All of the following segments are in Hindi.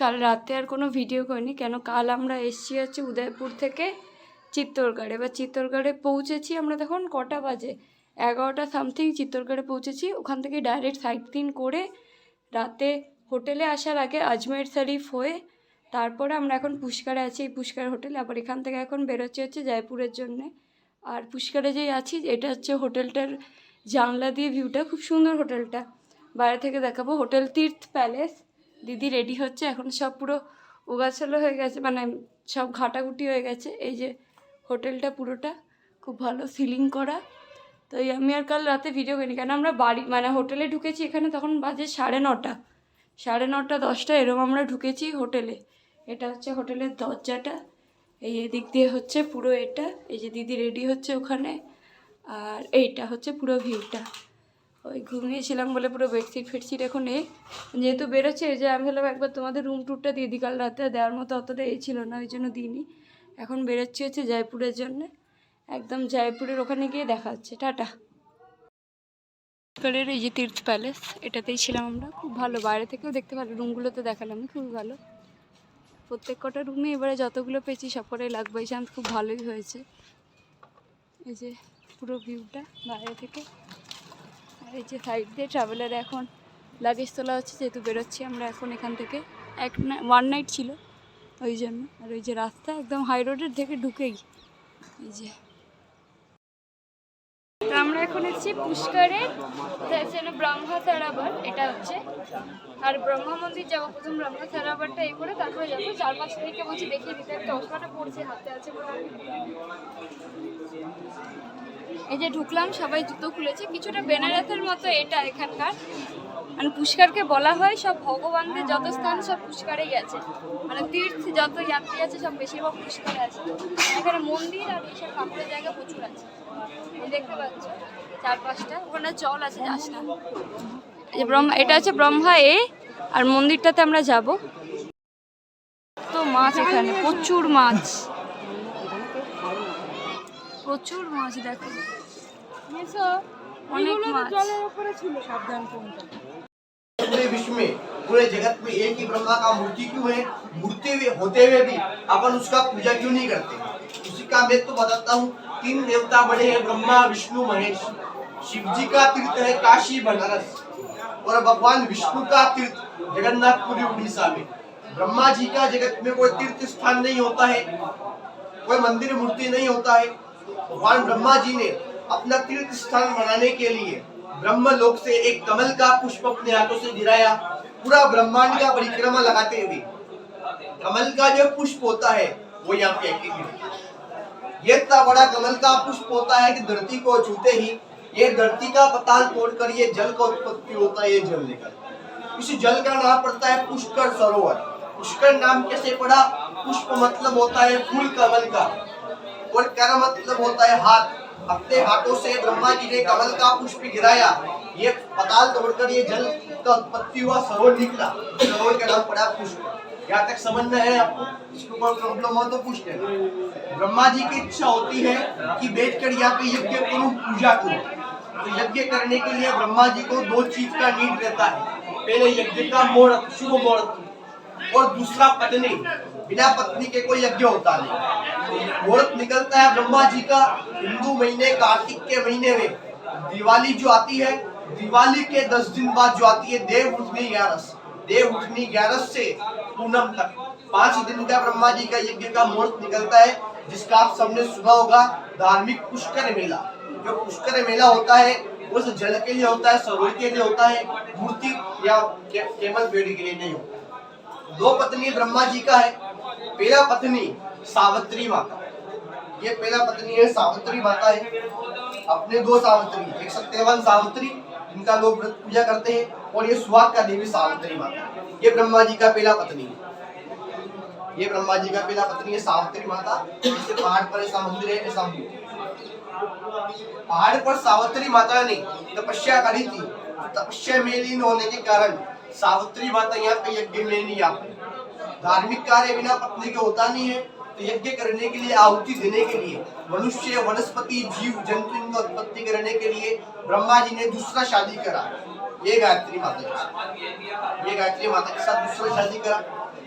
কাল রাতে আর কোনো ভিডিও করিনি, কেন কাল আমরা এসছি হচ্ছে উদয়পুর থেকে চিত্তরগড়ে। এবার চিত্তরগড়ে পৌঁছেছি আমরা, তখন কটা বাজে 11টা সামথিং চিত্তরগড়ে পৌঁছেছি। ওখান থেকে ডাইরেক্ট সাইট সিন করে রাতে হোটেলে আসার আগে আজমের শরীফ হয়ে তারপরে আমরা এখন পুষ্কারে আছি, এই পুষ্কার হোটেলে। আবার এখান থেকে এখন বেরোচ্ছি হচ্ছে জয়পুরের জন্যে। আর পুষ্কারে যেই আছি, এটা হচ্ছে হোটেলটার জানলা দিয়ে ভিউটা, খুব সুন্দর হোটেলটা, বাইরে থেকে দেখাবো। হোটেল তীর্থ প্যালেস। দিদি রেডি হচ্ছে এখন, সব পুরো উগাছালো হয়ে গেছে, মানে সব ঘাটাঘুটি হয়ে গেছে। এই যে হোটেলটা পুরোটা খুব ভালো সিলিং করা। তো এই আমি আর কাল রাতে ভিডিও করিনি, কেন আমরা বাড়ি মানে হোটেলে ঢুকেছি এখানে তখন বাজে 9:30, 9:30 10টা এরকম আমরা ঢুকেছি হোটেলে। এটা হচ্ছে হোটেলের দরজাটা, এই এদিক দিয়ে হচ্ছে পুরো এটা। এই যে দিদি রেডি হচ্ছে ওখানে, আর এইটা হচ্ছে পুরো ভিউটা। ওই ঘুমিয়েছিলাম বলে পুরো বেডশিট ফেডশিট এখন এই যেহেতু বেরোচ্ছে, এই যে আমি ভাবলাম একবার তোমাদের রুম ট্যুরটা দিয়ে দিই, কাল রাতে দেওয়ার মতো অতটা এই ছিল না, ওই জন্য দিইনি। এখন বেরোচ্ছি হচ্ছে জয়পুরের জন্যে, একদম জয়পুরের ওখানে গিয়ে দেখা হচ্ছে। টাটা। পুষ্করের এই যে তীর্থ প্যালেস, এটাতেই ছিলাম আমরা, খুব ভালো, বাইরে থেকেও দেখতে ভালো, রুমগুলোতে দেখালাম খুবই ভালো। প্রত্যেক কটা রুমে এবারে যতগুলো পেয়েছি সব কটাই লাগবে, খুব ভালোই হয়েছে। এই যে পুরো ভিউটা বাইরে থেকে, আর এই যে সাইড দিয়ে ট্রাভেলারে এখন লাগেজ তোলা হচ্ছে, যেহেতু বেরোচ্ছি আমরা এখন এখান থেকে। 1 নাইট ছিল ওই জন্য। আর ওই যে রাস্তা একদম হাই রোডের থেকে ঢুকেই এই যে আমরা এখন এসেছি পুষ্করের ব্রহ্মা সরোবর, এটা হচ্ছে। আর ব্রহ্মা মন্দির যাবো প্রথম, ব্রহ্মা সরোবরটা এই করে তারপরে যাবো। 4-5 তারিখে বলছি দেখিয়ে দিতে, চশমাটা পড়ছে হাতে আছে বলে। এই যে ঢুকলাম, সবাই জুতো খুলেছে, কিছুটা বেনারসের মতো এটা এখানকার। মানে পুষ্করকে বলা হয় সব ভগবানদের যত স্থান সব পুষ্করেই আছে, মানে তীর্থ যত যাত্রী আছে সব বেশিরভাগ পুষ্করে আছে। এখানে মন্দির আর এইসব ঠাকুরের জায়গা প্রচুর আছে, দেখতে পাচ্ছ 4-5টা। ওখানে জল আছে, যাস না। এই ব্রহ্মা, এটা হচ্ছে ব্রহ্মা আর মন্দিরটাতে আমরা যাব। তো মাছ এখানে প্রচুর মাছ, প্রচুর মাছ, দেখো অনেক মাছ। জলের উপরে ছিল, সাবধান কোনটা। पूरे विश्व में पूरे जगत में एक ही ब्रह्मा का मूर्ति क्यों है? मूर्ति होते हुए भी अपन उसका पूजा क्यों नहीं करते? उसी का मैं तो बताता हूँ। 3 देवता बड़े हैं, ब्रह्मा विष्णु महेश। शिव जी का तीर्थ है काशी बनारस, और भगवान विष्णु का तीर्थ जगन्नाथपुरी उड़ीसा में। ब्रह्मा जी का जगत में कोई तीर्थ स्थान नहीं होता है, कोई मंदिर मूर्ति नहीं होता है। भगवान ब्रह्मा जी ने अपना तीर्थ स्थान बनाने के लिए ब्रह्मलोक से एक कमल का पुष्प अपने हाथों से गिराया, पूरा ब्रह्मांड का परिक्रमा लगाते हुए। कमल का जो पुष्प होता है वो यहाँ पे ये इतना बड़ा कमल का पुष्प होता है कि धरती को छूते ही ये धरती का पताल तोड़कर ये जल का उत्पत्ति होता है। ये जल लेकर इस जल का नाम पड़ता है पुष्कर सरोवर। पुष्कर नाम कैसे पड़ा? पुष्प मतलब होता है फूल कमल का, और कर मतलब होता है हाथ। अपने हाथों से ब्रह्मा जी ने कमल का पुष्प गिराया, ये पताल तोड़कर ये जल का उत्पत्ति हुआ, सरोवर निकला, सरोवर का नाम पड़ा पुष्प। यहाँ तक समझना है आपको? इसके ऊपर प्रॉब्लम हो तो पूछ लेना। ब्रह्मा जी की इच्छा होती है कि बैठकर यहाँ पे यज्ञ करूं, पूजा करूं। तो यज्ञ करने के लिए ब्रह्मा जी को 2 चीज का नीड रहता है। पहले यज्ञ का मुहूर्त, शुभ मुहूर्त, और दूसरा पत्नी। बिना पत्नी के कोई यज्ञ होता नहीं। मुहूर्त निकलता है ब्रह्मा जी का हिंदू महीने कार्तिक के महीने में। दिवाली जो आती है, दिवाली के 10 दिन बाद जो आती है देव उठनी 11, देव उठनी 11 से पूनम तक 5 दिन का ब्रह्मा जी का यज्ञ का मुहूर्त निकलता है, जिसका आप सबने सुना होगा धार्मिक पुष्कर मेला। जो पुष्कर मेला होता है वो जल के लिए होता है, सरोवर के लिए होता है, मूर्ति या केवल बेड़ी के लिए नहीं होता। 2 पत्नी ब्रह्मा जी का है। पहला पत्नी सावित्री माता, ये पहला पत्नी है सावित्री माता है। अपने 2 सावित्री, एक सत्यवान सावित्री जिनका लोग व्रत पूजा करते हैं, और ये सुहाग का देवी सावित्री माता। ये ब्रह्मा जी का पहला पत्नी है। ये ब्रह्मा जी का पहला पत्नी है सावित्री माता। जैसे पहाड़ पर ऐसा मंदिर है, ऐसा पहाड़ पर सावित्री माता ने तपस्या करी थी। तपस्या में लीन होने के कारण सावित्री माता यहाँ पे यज्ञ में नहीं आ पाई। धार्मिक कार्य बिना पत्नी के होता नहीं है, तो यज्ञ करने के लिए, आहुति देने के लिए, मनुष्य वनस्पति जीव जंतु इनका उत्पत्ति करने के लिए ब्रह्मा जी ने दूसरा शादी करा। ये गायत्री माता के साथ दूसरा शादी करा।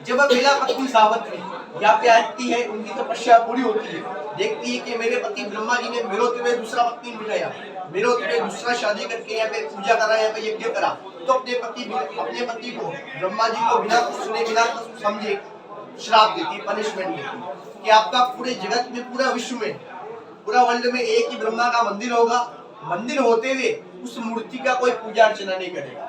जब मेरा पत्नी सावित्री यहाँ पे आती है, उनकी तपस्या पूरी होती है, देखती है कि मेरे पति ब्रह्मा जी ने मेरे होते हुए दूसरा पत्नी मिलाया, मेरे होते हुए दूसरा शादी करके यहाँ पे पूजा करा, यहाँ पे यज्ञ करा, तो अपने पति को ब्रह्मा जी को बिना कुछ सुने बिना कुछ समझे श्राप देती है, पनिशमेंट देती कि आपका पूरे जगत में, पूरा विश्व में, पूरा वर्ल्ड में एक ही ब्रह्मा का मंदिर होगा। मंदिर होते हुए उस मूर्ति का कोई पूजा अर्चना नहीं करेगा।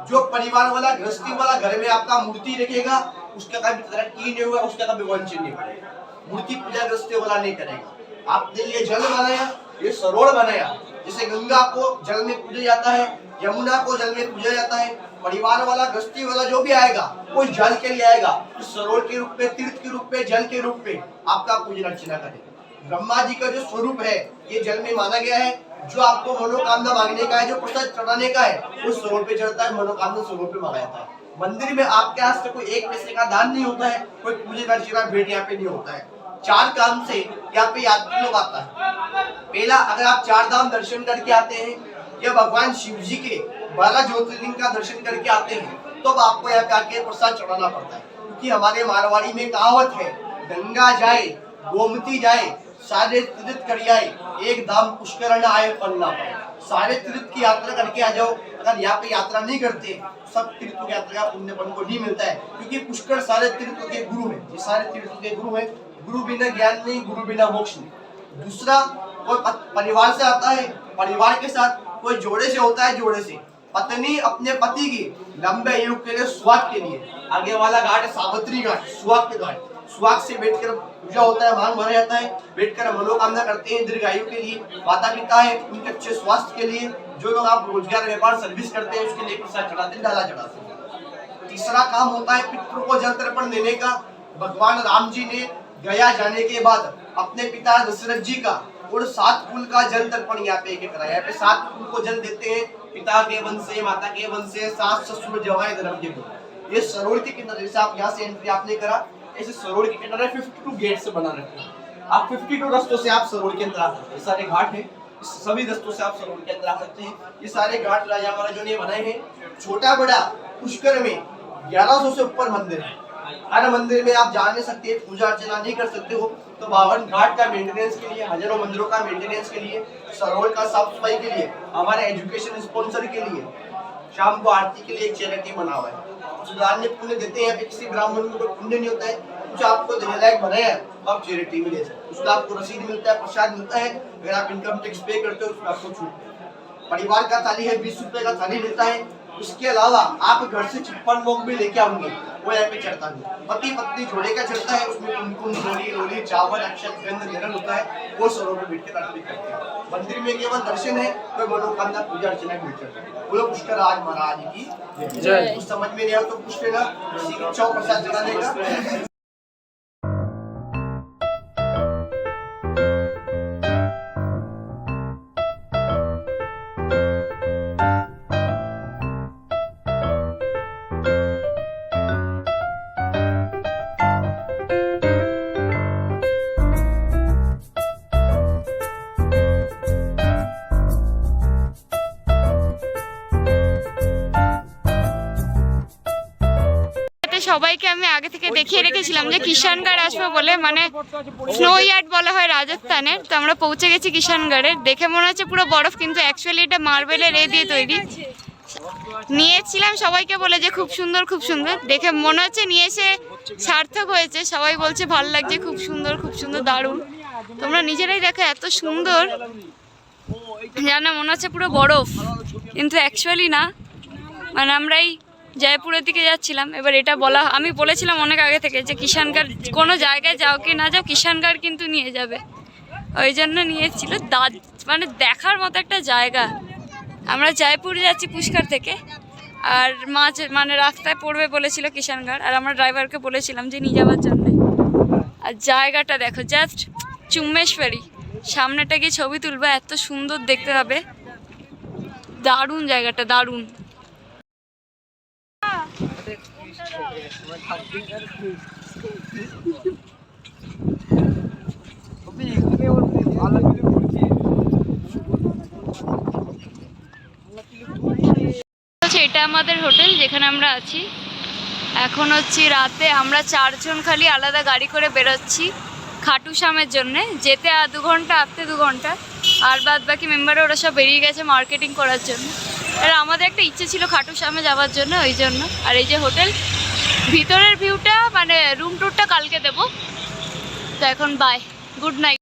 जो परिवार वाला, गृहस्थी वाला घर में आपका मूर्ति रखेगा, उसका कभी तरक्की नहीं होगा, उसका कभी वंश नहीं बढ़ेगा। मूर्ति पूजा गृहस्थी वाला नहीं करेगा। आपने ये जल बनाया, ये सरोवर बनाया, जैसे गंगा को जल में पूजा जाता है, यमुना को जल में पूजा जाता है, परिवार वाला, गृहस्थी वाला जो भी आएगा वो जल के लिए आएगा, इस सरोवर के रूप में, तीर्थ के रूप में, जल के रूप में आपका पूजन अर्चना करेगा। ब्रह्मा जी का जो स्वरूप है ये जल में माना गया है। जो आपको मनोकामना मांगने का है, जो प्रसाद चढ़ाने का है, उस सरोवर पे चढ़ता है, मनोकामना सरोवर पे मांगा जाता है। मंदिर में आपके हाथ से कोई एक पैसे का दान नहीं होता है, कोई पूजन अर्चना भेंट यहाँ पे नहीं होता है। 4 काम से यहाँ पे यात्री लोग आता है। पहला, अगर आप 4 धाम दर्शन करके आते हैं या भगवान शिव जी के 12 ज्योतिर्लिंग का दर्शन करके आते हैं, तो आपको यहाँ पे आके प्रसाद चढ़ाना पड़ता है। क्योंकि हमारे मारवाड़ी में कहावत है, गंगा जाए गोमती जाए सारे तीर्थ कर आए, एक धाम पुष्कर न आए फल ना पाए। सारे तीर्थ की यात्रा करके आ जाओ। अगर यहाँ पे यात्रा नहीं करते, सब तीर्थों की यात्रा का पुण्य को नहीं मिलता है, क्योंकि पुष्कर सारे तीर्थों के गुरु है। ये सारे तीर्थों के गुरु है। गुरु बिना ज्ञान नहीं, गुरु बिना मोक्ष नहीं। दूसरा, कोई परिवार से आता है, परिवार के साथ, कोई जोड़े से होता है, जोड़े से पत्नी अपने पति की लंबे आयु के लिए, सुहाग के लिए, आगे वाला घाट है सावित्री घाट, सुहाग के घाट। सुहाग से बैठकर पूजा होता है, मांग भरा जाता है, बैठकर मनोकामना करते हैं दीर्घायु के लिए, माता पिता है उनके अच्छे स्वास्थ्य के लिए, जो लोग आप रोजगार, व्यापार, सर्विस करते हैं उसके लिए प्रसाद चढ़ाते हैं, डाला चढ़ाते हैं। तीसरा काम होता है पितरों को जल तर्पण देने का। भगवान राम जी ने गया जाने के बाद अपने पिता दशरथ जी का और 7 कुल का जल तर्पण यहाँ पे कराया। यहाँ पे 7 कुल को जल देते हैं, पिता के वंश से, माता के वंश से, सास ससुर जवाई धर्म के को। ये सरोवर के किनारे से आप यहाँ से एंट्री आपने करा, ऐसे सरोवर के किनारे 52 गेट से बना रखे हैं। आप 52 रास्तों से आप सरोवर के अंदर आ सकते हैं। ये सारे घाट हैं, इस सभी रास्तों से आप सरोवर के अंदर आ सकते हैं। ये सारे घाट राजा महाराजों ने बनाए हैं। छोटा बड़ा पुष्कर में 1100 से ऊपर मंदिर है। हर मंदिर में आप जा नहीं सकते, पूजा अर्चना नहीं कर सकते हो, तो 52 घाट का मेंटेनेंस के लिए, हजारों मंदिरों का मेंटेनेंस के लिए, सरोवर का साफ सफाई के लिए, हमारे एजुकेशन स्पॉन्सर के लिए, शाम को आरती के लिए एक चैरिटी बना हुआ है। सुधारने पुण्य देते हैं, किसी ब्राह्मण को पुण्य नहीं होता है, कुछ आपको देने लायक बनाया है, आप चैरिटी में दे सकते हैं। उसका आपको रसीद मिलता है, प्रसाद मिलता है। अगर आप इनकम टैक्स पे करते हो उसमें आपको छूट। परिवार का थाली है, 20 रुपए का थाली मिलता है। उसके अलावा आप घर से 56 भोग भी लेके आओगे, वो यहाँ पे चढ़ता है। पति पत्नी जोड़े का चढ़ता है, उसमें कुमकुम, रोली रोली, चावल, अक्षत, गंध, निरन होता है, वो सरोवर में बैठ के आरती करते हैं। मंदिर में केवल दर्शन है, कोई मनोकामना पूजा अर्चना नहीं चलता है। बोलो पुष्कर राज महाराज की जय। कुछ समझ में नहीं आया तो पूछ लेना, किसी की इच्छा हो प्रसाद चढ़ाने का। সবাইকে আমি আগে থেকে দেখিয়ে রেখেছিলাম যে কিষানগড় আসবো বলে, মানে স্নো ইয়ার্ড বলা হয় রাজস্থানের। তো আমরা পৌঁছে গেছি কিষানগড়ে। দেখে মনে হচ্ছে পুরো বরফ, কিন্তু অ্যাকচুয়ালি এটা মার্বেলের এ দিয়ে তৈরি। নিয়েছিলাম সবাইকে বলে যে খুব সুন্দর খুব সুন্দর, দেখে মনে হচ্ছে নিয়ে এসে সার্থক হয়েছে। সবাই বলছে ভালো লাগছে, খুব সুন্দর খুব সুন্দর, দারুণ। তোমরা নিজেরাই দেখো এত সুন্দর, জানো মনে হচ্ছে পুরো বরফ, কিন্তু অ্যাকচুয়ালি না। মানে আমরাই জয়পুরের দিকে যাচ্ছিলাম। এবার এটা বলা, আমি বলেছিলাম অনেক আগে থেকে যে কিষানগড় কোনো জায়গায় যাও কি না যাও, কিষানগড় কিন্তু নিয়ে যাবে, ওই জন্য নিয়েছিল। মানে দেখার মতো একটা জায়গা। আমরা জয়পুর যাচ্ছি পুষ্কর থেকে, আর মানে রাস্তায় পড়বে বলেছিল কিষানগড়, আর আমরা ড্রাইভারকে বলেছিলাম যে নিয়ে যাওয়ার জন্য। আর জায়গাটা দেখো, জাস্ট চুম্বেশ্বরী। সামনেটা গিয়ে ছবি তুলবো, এত সুন্দর দেখতে হবে, দারুণ জায়গাটা, দারুণ। এটা আমাদের হোটেল যেখানে আমরা আছি। এখন হচ্ছে রাতে আমরা 4 জন খালি আলাদা গাড়ি করে বেরোচ্ছি খাটু শ্যামের জন্যে। যেতে 2 ঘন্টা, আসতে 2 ঘন্টা। আর বাদ বাকি মেম্বাররা ওরা সব বেরিয়ে গেছে মার্কেটিং করার জন্য। আর আমাদের একটা ইচ্ছে ছিল খাটু শ্যামে যাওয়ার জন্য, ওই জন্য। আর এই যে হোটেল, ভিতরের ভিউটা মানে রুম ট্যুরটা কালকে দেবো। তো এখন বাই, গুড নাইট।